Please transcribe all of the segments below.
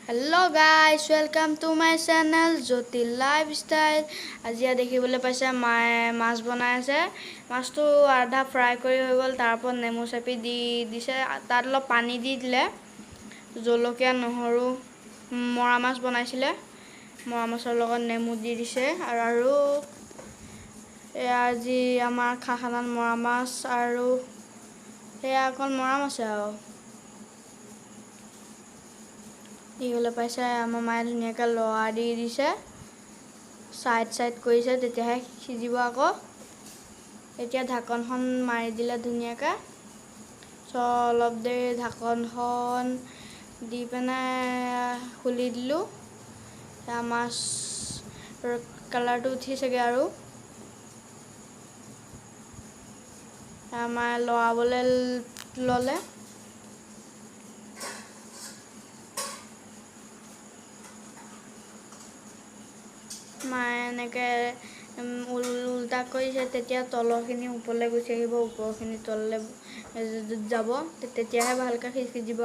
Hello guys, welcome to my channel Jyoti Lifestyle. আজি দেখিবলৈ পাইছে মাছ বনাই আছে। মাছটো আধা ফ্ৰাই কৰি হৈ গল, তাৰ ওপৰত নেমু চেপি দি দিছে, তাত অলপ পানী দি দিলে। জলকীয়া নহৰু মৰা মাছ বনাইছিলে, মৰা মাছৰ লগত নেমু দি দিছে আৰু আজি আমাৰ খানাত মৰা মাছ আৰু এয়া অকল মৰা মাছ আৰু দেখিবলৈ পাইছে। আমাৰ মায়ে ধুনীয়াকৈ লৰা দি দিছে, সাইড কৰিছে, তেতিয়াহে সিজিব। আকৌ এতিয়া ঢাকনখন মাৰি দিলে ধুনীয়াকৈ। অলপ দেৰি ঢাকনখন দি পেলাই খুলি দিলোঁ। মাছ কালাৰটো উঠিছেগৈ আৰু আমাৰ লৰাবলৈ ল'লে। মায়ে এনেকৈ উল্টা কৰিছে, তেতিয়া তলৰখিনি ওপৰলৈ গুচি আহিব, ওপৰখিনি তললৈ যাব, তেতিয়াহে ভালকৈ সিজিব।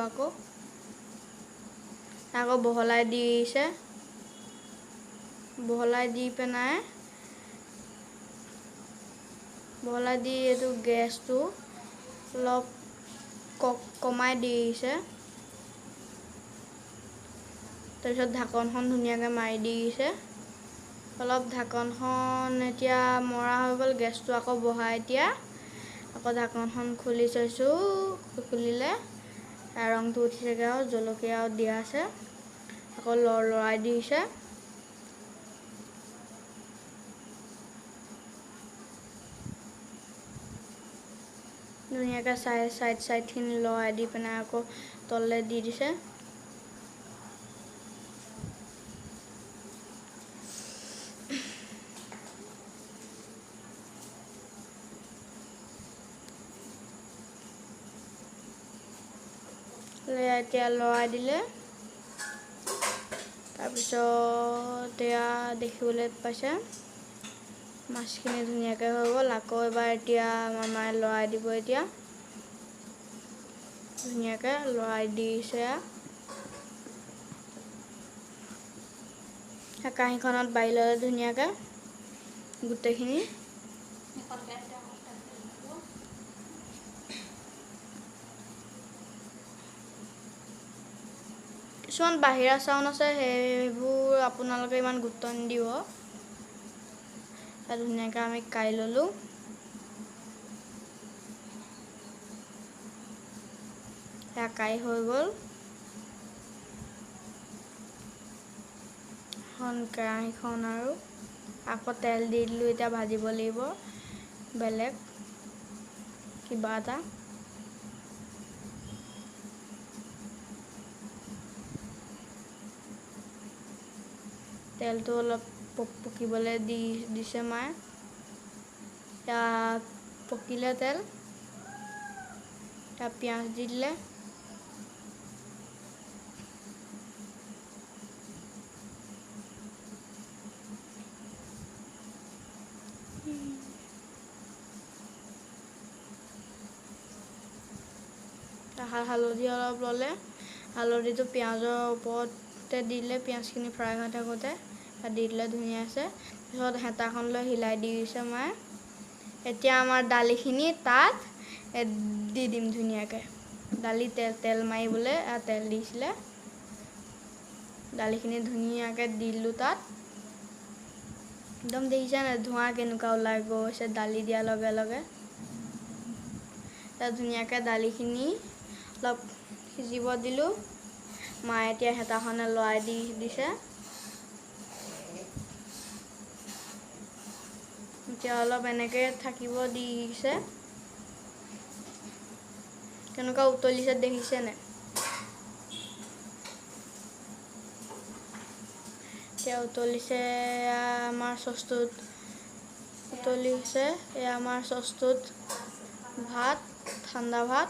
আকৌ বহলাই দিছে, বহলাই দি এইটো গেছটো অলপ কমাই দিছে। তাৰপিছত ঢাকনখন ধুনীয়াকৈ মাৰি দিছে। অলপ ঢাকনখন এতিয়া মৰা হৈ গ'ল, গেছটো আকৌ বহাই এতিয়া আকৌ ঢাকনখন খুলি চাইছোঁ, খুলিলে ৰংটো উঠিছেগৈ আৰু জলকীয়াও দিয়া আছে। আকৌ লৰাই দিছে। ধুনীয়াকৈ চাইডখিনি লৰাই দি পেলাই আকৌ তললৈ দি দিছে। এতিয়া লৰাই দিলে, তাৰপিছত এয়া দেখিবলৈ পাইছে মাছখিনি ধুনীয়াকৈ হৈ গ'ল। আকৌ এবাৰ এতিয়া মামাই লৰাই দিব। এতিয়া ধুনীয়াকৈ লৰাই দিছে। কাঁহীখনত বাঢ়ি ল'লে ধুনীয়াকৈ গোটেইখিনি। কিছুমান বাহিৰা চাউণ্ড আছে, সেইবোৰ আপোনালোকে ইমান গুৰুত্ব নিদিব। ধুনীয়াকৈ আমি কাঢ়ি ল'লোঁ। সেয়া কাঢ়ি হৈ গ'ল। কেৰাহীখন আৰু আকৌ তেল দি দিলোঁ। এতিয়া ভাজিব লাগিব বেলেগ কিবা এটা। তেলটো অলপ পকিবলৈ দিছে মায়ে। এতিয়া পকিলে তেল, এতিয়া পিঁয়াজ দি দিলে। হালধি অলপ ল'লে, হালধিটো পিঁয়াজৰ ওপৰতে দি দিলে। পিঁয়াজখিনি ফ্ৰাই হৈ থাকোঁতে দি দিলে ধুনীয়া আছে। তাৰপিছত হেতাখন লৈ হিলাই দি দিছে মায়ে। এতিয়া আমাৰ দালিখিনি তাত দি দিম ধুনীয়াকৈ। দালি তেল মাৰিবলৈ তেল দিছিলে, দালিখিনি ধুনীয়াকৈ দিলোঁ তাত। একদম দেখিছে নাই ধোঁৱা কেনেকুৱা ওলাই গৈছে দালি দিয়াৰ লগে লগে। তাত ধুনীয়াকৈ দালিখিনি অলপ সিজিব দিলোঁ। মায়ে এতিয়া হেতাখনে লৰাই দিছে। এতিয়া অলপ এনেকৈ থাকিব দিছে। কেনেকুৱা উতলিছে দেখিছেনে? এতিয়া উতলিছে আমাৰ চচটোত, উতলিছে। এয়া আমাৰ চচটোত ভাত, ঠাণ্ডা ভাত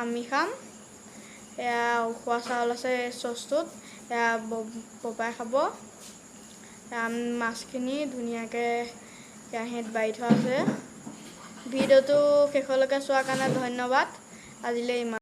আমি খাম। এয়া উখোৱা চাউল আছে এই চচটোত, এয়া পপাই খাব। মাছখিনি ধুনীয়াকৈ কেৰাহীত বাঢ়ি থোৱা আছে। ভিডিঅ'টো শেষলৈকে চোৱাৰ কাৰণে ধন্যবাদ। আজিলৈ ইমান।